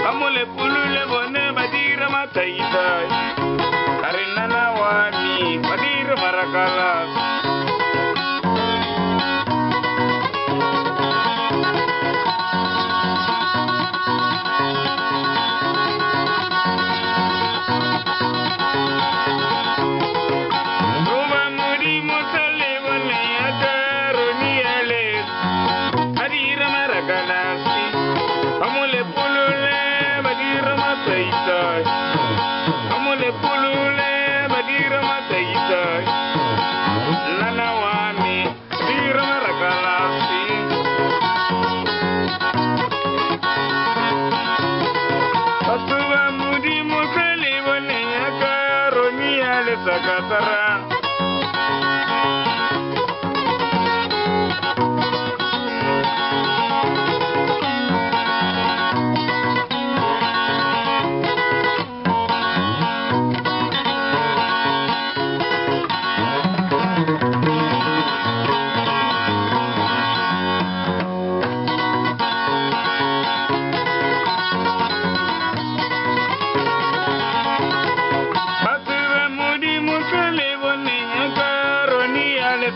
Amole pulule bone badira mataitai Karinana wani badira marakala Roma muri motale bone yagaro ni ale badira marakala Amole pulule badira mataitai Amole pulule badira mataitai Nana wani badira marakalasi Patuba mudi mukali wane yakaro ni ale sakatara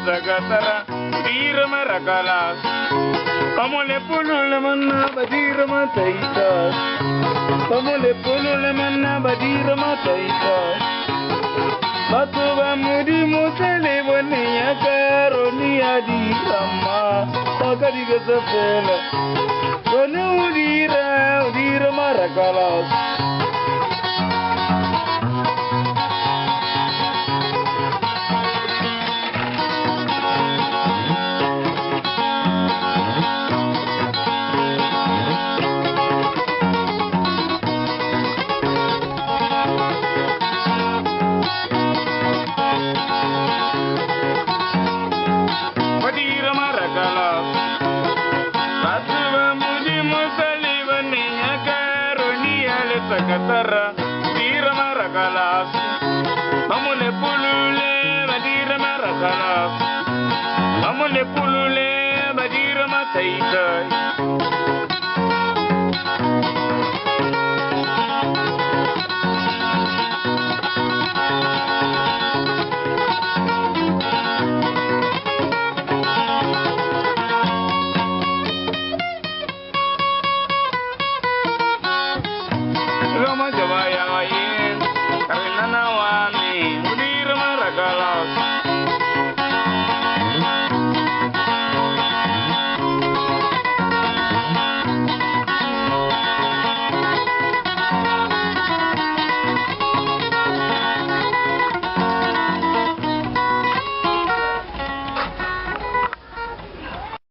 Sagatara, Dira Marakalas, Pamole Pulule Manna, Badira Mataita, Pamole Pulule Manna, Badira Mataita, Batuba Mudi Musele, Bonia Caronia di Rama, Takariga Safela, Sonu Dira Marakalas. Sakatara, Dira Marakalas, Amole Pulule, Badira Marakalas, Amole Pulule, Badira Mataita.